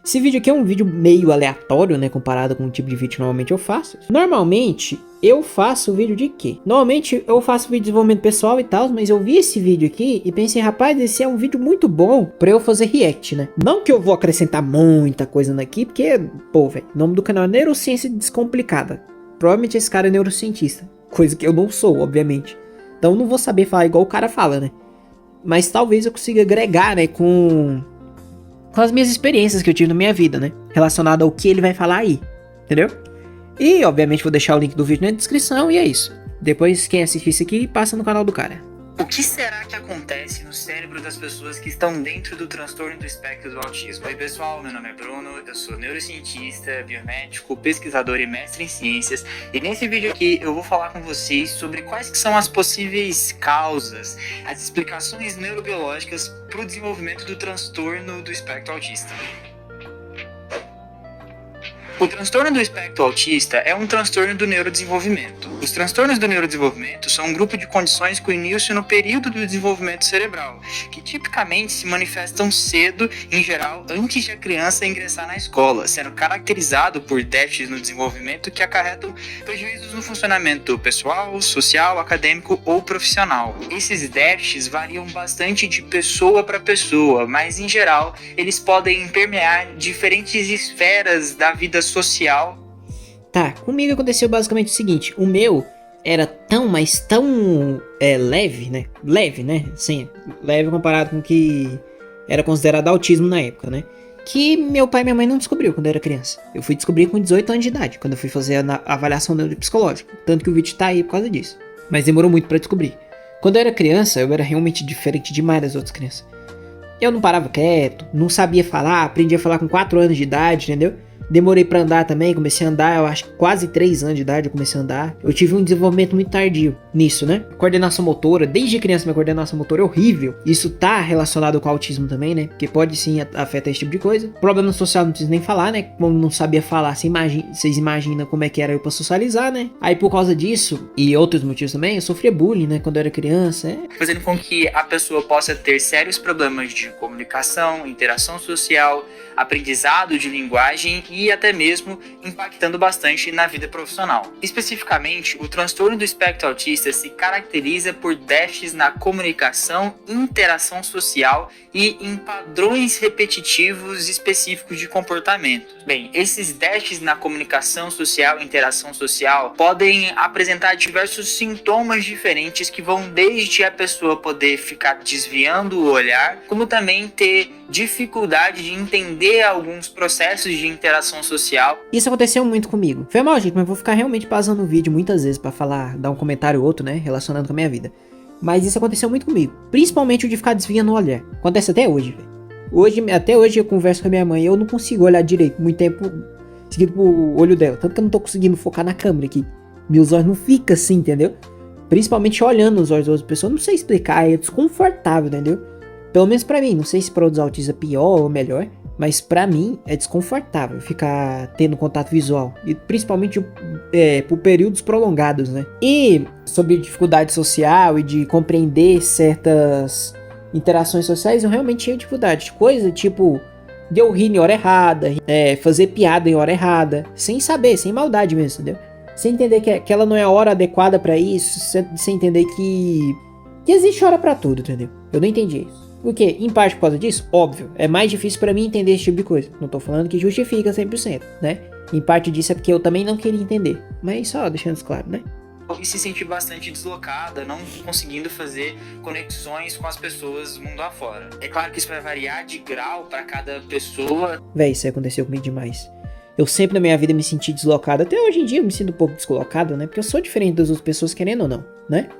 Esse vídeo aqui é um vídeo meio aleatório, né, comparado com o tipo de vídeo que normalmente eu faço. Normalmente, eu faço vídeo de quê? Normalmente, eu faço vídeo de desenvolvimento pessoal e tal, mas eu vi esse vídeo aqui e pensei, rapaz, esse é um vídeo muito bom pra eu fazer react, né? Não que eu vou acrescentar muita coisa aqui, porque, pô, velho, o nome do canal é Neurociência Descomplicada. Provavelmente esse cara é neurocientista, coisa que eu não sou, obviamente. Então, eu não vou saber falar igual o cara fala, né? Mas talvez eu consiga agregar, né, com as minhas experiências que eu tive na minha vida, né? Relacionado ao que ele vai falar aí, entendeu? E, obviamente, vou deixar o link do vídeo na descrição e é isso. Depois, quem assistir isso aqui, passa no canal do cara. O que será que acontece no cérebro das pessoas que estão dentro do transtorno do espectro do autismo? Oi pessoal, meu nome é Bruno, eu sou neurocientista, biomédico, pesquisador e mestre em ciências. E nesse vídeo aqui eu vou falar com vocês sobre quais que são as possíveis causas, as explicações neurobiológicas para o desenvolvimento do transtorno do espectro autista. O transtorno do espectro autista é um transtorno do neurodesenvolvimento. Os transtornos do neurodesenvolvimento são um grupo de condições com início no período do desenvolvimento cerebral, que tipicamente se manifestam cedo, em geral, antes de a criança ingressar na escola, sendo caracterizado por déficits no desenvolvimento que acarretam prejuízos no funcionamento pessoal, social, acadêmico ou profissional. Esses déficits variam bastante de pessoa para pessoa, mas em geral, eles podem permear diferentes esferas da vida social. Tá, comigo aconteceu basicamente o seguinte, o meu era tão, mas tão leve, né? Leve, né? Sim, leve comparado com o que era considerado autismo na época, né? Que meu pai e minha mãe não descobriu quando eu era criança. Eu fui descobrir com 18 anos de idade, quando eu fui fazer a avaliação neuropsicológica. Tanto que o vídeo tá aí por causa disso. Mas demorou muito pra descobrir. Quando eu era criança, eu era realmente diferente demais das outras crianças. Eu não parava quieto, não sabia falar, aprendi a falar com 4 anos de idade, entendeu? Demorei pra andar também, comecei a andar, eu acho que quase 3 anos de idade eu comecei a andar. Eu tive um desenvolvimento muito tardio nisso, né? Coordenação motora, desde criança minha coordenação motora é horrível. Isso tá relacionado com o autismo também, né? Porque pode sim afetar esse tipo de coisa. Problema social não preciso nem falar, né? Como não sabia falar, vocês imaginam como é que era eu pra socializar, né? Aí por causa disso, e outros motivos também, eu sofria bullying, né? Quando eu era criança, fazendo com que a pessoa possa ter sérios problemas de comunicação, interação social, aprendizado de linguagem e até mesmo impactando bastante na vida profissional. Especificamente, o transtorno do espectro autista se caracteriza por déficits na comunicação, interação social e em padrões repetitivos específicos de comportamento. Bem, esses déficits na comunicação social e interação social podem apresentar diversos sintomas diferentes que vão desde a pessoa poder ficar desviando o olhar, como também ter dificuldade de entender alguns processos de interação social. Isso aconteceu muito comigo. Foi mal, gente, mas eu vou ficar realmente pausando o vídeo muitas vezes pra falar, dar um comentário ou outro, né, relacionando com a minha vida. Mas isso aconteceu muito comigo. Principalmente o de ficar desviando o olhar. Acontece até hoje, velho. Até hoje eu converso com a minha mãe e eu não consigo olhar direito muito tempo seguido pro olho dela. Tanto que eu não tô conseguindo focar na câmera aqui. Meus olhos não ficam assim, entendeu? Principalmente olhando nos olhos das outras pessoas. Não sei explicar, é desconfortável, entendeu? Pelo menos pra mim, não sei se para outros autistas é pior ou melhor, mas pra mim é desconfortável ficar tendo contato visual, e principalmente por períodos prolongados, né? E sobre dificuldade social e de compreender certas interações sociais, eu realmente tinha dificuldade. Coisa tipo, de eu rir em hora errada, fazer piada em hora errada, sem saber, sem maldade mesmo, entendeu? Sem entender que ela não é a hora adequada pra isso, sem entender que existe hora pra tudo, entendeu? Eu não entendi isso. Por quê? Em parte por causa disso? Óbvio, é mais difícil pra mim entender esse tipo de coisa. Não tô falando que justifica 100%, né? Em parte disso é porque eu também não queria entender. Mas só deixando isso claro, né? E se sentir bastante deslocada, não conseguindo fazer conexões com as pessoas mundo afora. É claro que isso vai variar de grau pra cada pessoa. Véi, isso aconteceu comigo demais. Eu sempre na minha vida me senti deslocado. Até hoje em dia eu me sinto um pouco descolocado, né? Porque eu sou diferente das outras pessoas, querendo ou não, né?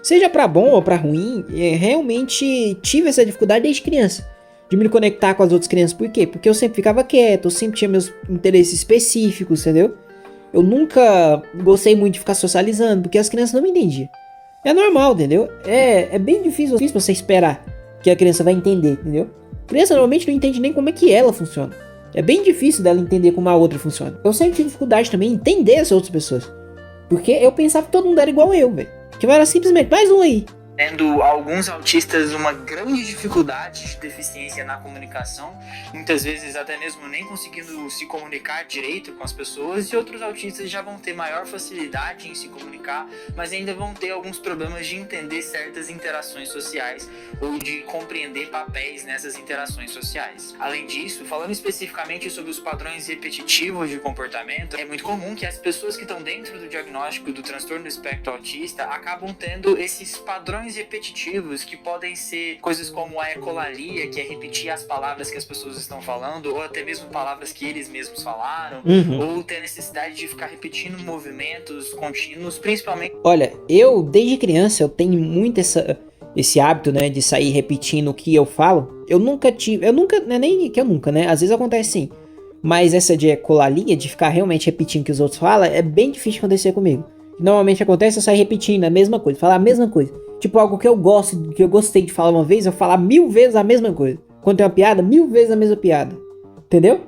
Seja pra bom ou pra ruim, realmente tive essa dificuldade desde criança. De me conectar com as outras crianças. Por quê? Porque eu sempre ficava quieto, eu sempre tinha meus interesses específicos, entendeu? Eu nunca gostei muito de ficar socializando, porque as crianças não me entendiam. É normal, entendeu? É bem difícil você esperar que a criança vai entender, entendeu? A criança normalmente não entende nem como é que ela funciona. É bem difícil dela entender como a outra funciona. Eu sempre tive dificuldade também em entender as outras pessoas. Porque eu pensava que todo mundo era igual eu, velho. Que eu era simplesmente mais um aí. tendo alguns autistas uma grande dificuldade de deficiência na comunicação, muitas vezes até mesmo nem conseguindo se comunicar direito com as pessoas, e outros autistas já vão ter maior facilidade em se comunicar, mas ainda vão ter alguns problemas de entender certas interações sociais ou de compreender papéis nessas interações sociais. Além disso, falando especificamente sobre os padrões repetitivos de comportamento, é muito comum que as pessoas que estão dentro do diagnóstico do transtorno do espectro autista acabam tendo esses padrões repetitivos que podem ser coisas como a ecolalia, que é repetir as palavras que as pessoas estão falando, ou até mesmo palavras que eles mesmos falaram, ou ter a necessidade de ficar repetindo movimentos contínuos, principalmente... Olha, desde criança eu tenho muito esse hábito, né, de sair repetindo o que eu falo. Não é nem que eu nunca, né, às vezes acontece sim, mas essa de ecolalia, de ficar realmente repetindo o que os outros falam, é bem difícil de acontecer comigo. Normalmente acontece eu sair repetindo a mesma coisa, falar a mesma coisa. Tipo, algo que eu gosto, que eu gostei de falar uma vez, eu falar 1000 vezes a mesma coisa. Quando tem uma piada, 1000 vezes a mesma piada. Entendeu?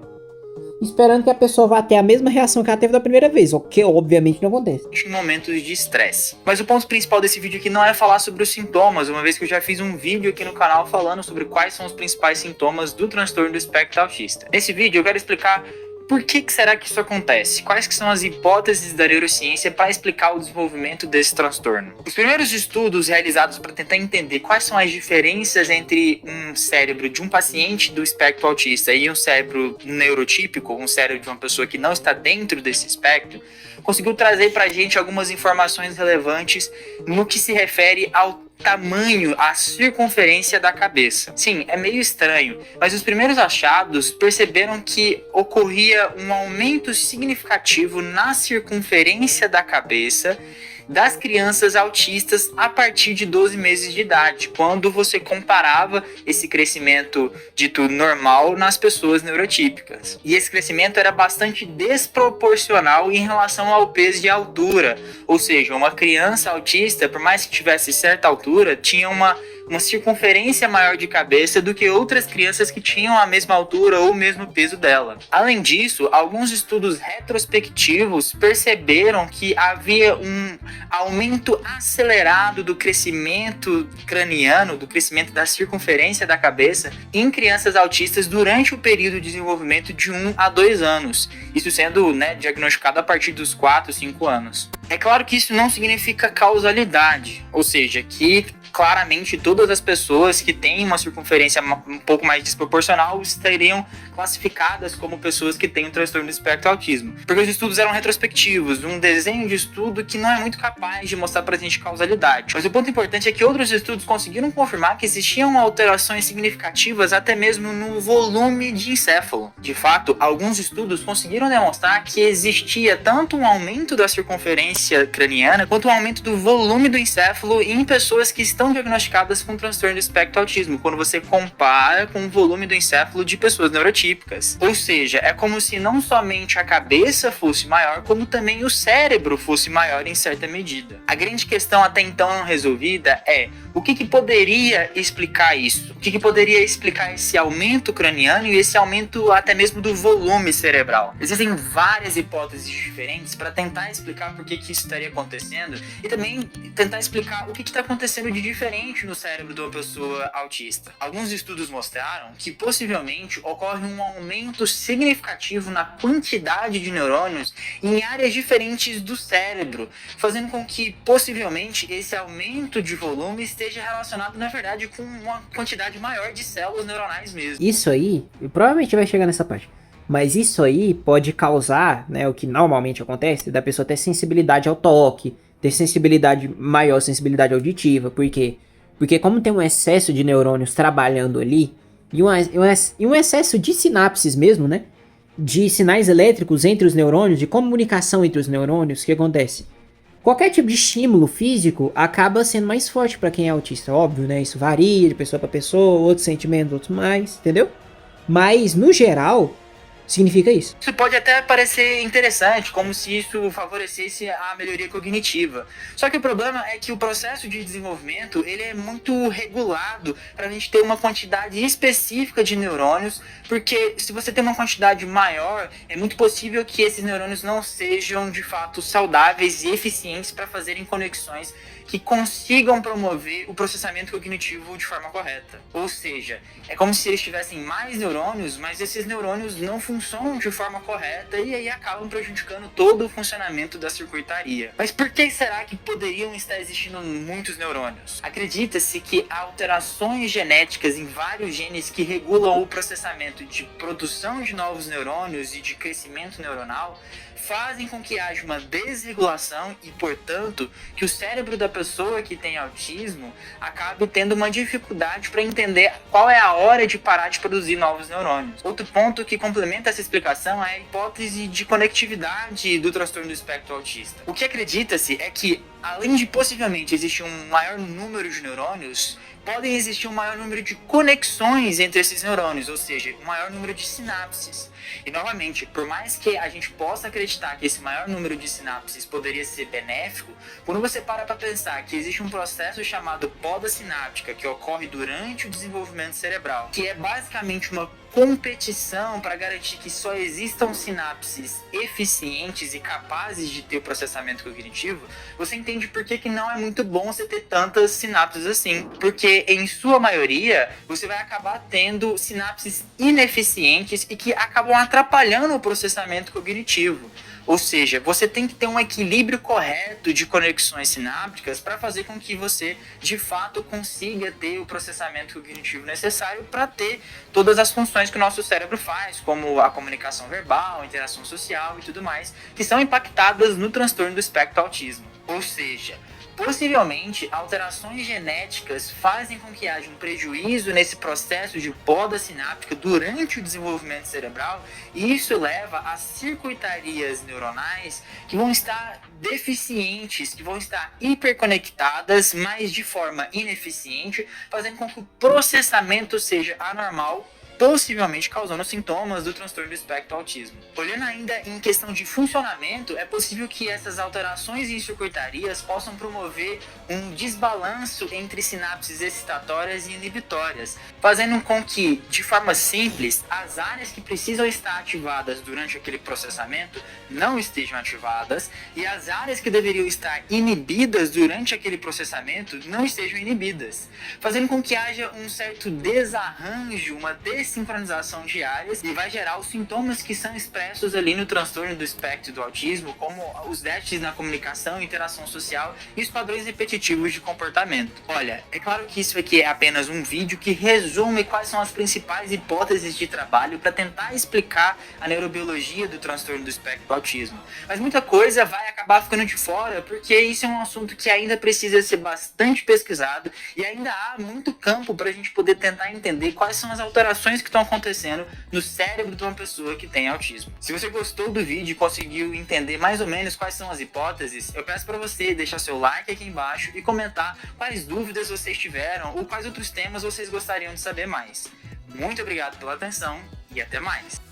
Esperando que a pessoa vá ter a mesma reação que ela teve da primeira vez, o que obviamente não acontece. Em momentos de estresse. Mas o ponto principal desse vídeo aqui não é falar sobre os sintomas, uma vez que eu já fiz um vídeo aqui no canal falando sobre quais são os principais sintomas do transtorno do espectro autista. Nesse vídeo eu quero explicar por que será que isso acontece? Quais que são as hipóteses da neurociência para explicar o desenvolvimento desse transtorno? Os primeiros estudos realizados para tentar entender quais são as diferenças entre um cérebro de um paciente do espectro autista e um cérebro neurotípico, um cérebro de uma pessoa que não está dentro desse espectro, conseguiu trazer para a gente algumas informações relevantes no que se refere ao tamanho, a circunferência da cabeça. Sim, é meio estranho, mas os primeiros achados perceberam que ocorria um aumento significativo na circunferência da cabeça das crianças autistas a partir de 12 meses de idade, quando você comparava esse crescimento dito normal nas pessoas neurotípicas. E esse crescimento era bastante desproporcional em relação ao peso e altura, ou seja, uma criança autista, por mais que tivesse certa altura, tinha uma circunferência maior de cabeça do que outras crianças que tinham a mesma altura ou o mesmo peso dela. Além disso, alguns estudos retrospectivos perceberam que havia um aumento acelerado do crescimento craniano, do crescimento da circunferência da cabeça em crianças autistas durante o período de desenvolvimento de 1 a 2 anos, isso sendo, diagnosticado a partir dos 4, 5 anos. É claro que isso não significa causalidade, ou seja, que claramente todas as pessoas que têm uma circunferência um pouco mais desproporcional estariam classificadas como pessoas que têm um transtorno do espectro autismo. Porque os estudos eram retrospectivos, um desenho de estudo que não é muito capaz de mostrar pra gente causalidade. Mas o ponto importante é que outros estudos conseguiram confirmar que existiam alterações significativas até mesmo no volume de encéfalo. De fato, alguns estudos conseguiram demonstrar que existia tanto um aumento da circunferência craniana quanto um aumento do volume do encéfalo em pessoas que estão diagnosticadas com transtorno do espectro autismo, quando você compara com o volume do encéfalo de pessoas neurotípicas. Ou seja, é como se não somente a cabeça fosse maior, como também o cérebro fosse maior em certa medida. A grande questão até então não resolvida é o que poderia explicar isso? O que poderia explicar esse aumento craniano e esse aumento até mesmo do volume cerebral? Existem várias hipóteses diferentes para tentar explicar por que isso estaria acontecendo e também tentar explicar o que está acontecendo de diferente no cérebro de uma pessoa autista. Alguns estudos mostraram que possivelmente ocorre um aumento significativo na quantidade de neurônios em áreas diferentes do cérebro, fazendo com que possivelmente esse aumento de volume esteja relacionado, na verdade, com uma quantidade maior de células neuronais mesmo. Isso aí, provavelmente vai chegar nessa parte, mas isso aí pode causar, o que normalmente acontece, da pessoa ter sensibilidade ao toque, ter maior sensibilidade auditiva. Por quê? Porque como tem um excesso de neurônios trabalhando ali, e um excesso de sinapses mesmo, de sinais elétricos entre os neurônios, de comunicação entre os neurônios, o que acontece? Qualquer tipo de estímulo físico acaba sendo mais forte para quem é autista, óbvio, Isso varia de pessoa para pessoa, outros sentimentos, outros mais, entendeu? Mas, no geral, significa isso. Isso pode até parecer interessante, como se isso favorecesse a melhoria cognitiva. Só que o problema é que o processo de desenvolvimento ele é muito regulado para a gente ter uma quantidade específica de neurônios, porque se você tem uma quantidade maior, é muito possível que esses neurônios não sejam de fato saudáveis e eficientes para fazerem conexões que consigam promover o processamento cognitivo de forma correta. Ou seja, é como se eles tivessem mais neurônios, mas esses neurônios não funcionam de forma correta e aí acabam prejudicando todo o funcionamento da circuitaria. Mas por que será que poderiam estar existindo muitos neurônios? Acredita-se que alterações genéticas em vários genes que regulam o processamento de produção de novos neurônios e de crescimento neuronal fazem com que haja uma desregulação e, portanto, que o cérebro da pessoa que tem autismo acabe tendo uma dificuldade para entender qual é a hora de parar de produzir novos neurônios. Outro ponto que complementa essa explicação é a hipótese de conectividade do transtorno do espectro autista. O que acredita-se é que, além de possivelmente existir um maior número de neurônios, podem existir um maior número de conexões entre esses neurônios, ou seja, um maior número de sinapses. E novamente, por mais que a gente possa acreditar que esse maior número de sinapses poderia ser benéfico, quando você para pensar que existe um processo chamado poda sináptica que ocorre durante o desenvolvimento cerebral, que é basicamente uma competição para garantir que só existam sinapses eficientes e capazes de ter o processamento cognitivo, você entende por que não é muito bom você ter tantas sinapses assim. Porque, em sua maioria, você vai acabar tendo sinapses ineficientes e que acabam atrapalhando o processamento cognitivo. Ou seja, você tem que ter um equilíbrio correto de conexões sinápticas para fazer com que você, de fato, consiga ter o processamento cognitivo necessário para ter todas as funções que o nosso cérebro faz, como a comunicação verbal, a interação social e tudo mais, que são impactadas no transtorno do espectro autismo. Ou seja, possivelmente, alterações genéticas fazem com que haja um prejuízo nesse processo de poda sináptica durante o desenvolvimento cerebral, e isso leva a circuitarias neuronais que vão estar deficientes, que vão estar hiperconectadas, mas de forma ineficiente, fazendo com que o processamento seja anormal, possivelmente causando sintomas do transtorno do espectro autismo. Olhando ainda em questão de funcionamento, é possível que essas alterações em circuitarias possam promover um desbalanço entre sinapses excitatórias e inibitórias, fazendo com que, de forma simples, as áreas que precisam estar ativadas durante aquele processamento não estejam ativadas e as áreas que deveriam estar inibidas durante aquele processamento não estejam inibidas, fazendo com que haja um certo desarranjo, uma desincronização de áreas, e vai gerar os sintomas que são expressos ali no transtorno do espectro do autismo, como os déficits na comunicação, interação social e os padrões repetitivos de comportamento. Olha, é claro que isso aqui é apenas um vídeo que resume quais são as principais hipóteses de trabalho para tentar explicar a neurobiologia do transtorno do espectro do autismo, mas muita coisa vai acabar ficando de fora, porque isso é um assunto que ainda precisa ser bastante pesquisado e ainda há muito campo para a gente poder tentar entender quais são as alterações que estão acontecendo no cérebro de uma pessoa que tem autismo. Se você gostou do vídeo e conseguiu entender mais ou menos quais são as hipóteses, eu peço para você deixar seu like aqui embaixo e comentar quais dúvidas vocês tiveram ou quais outros temas vocês gostariam de saber mais. Muito obrigado pela atenção e até mais!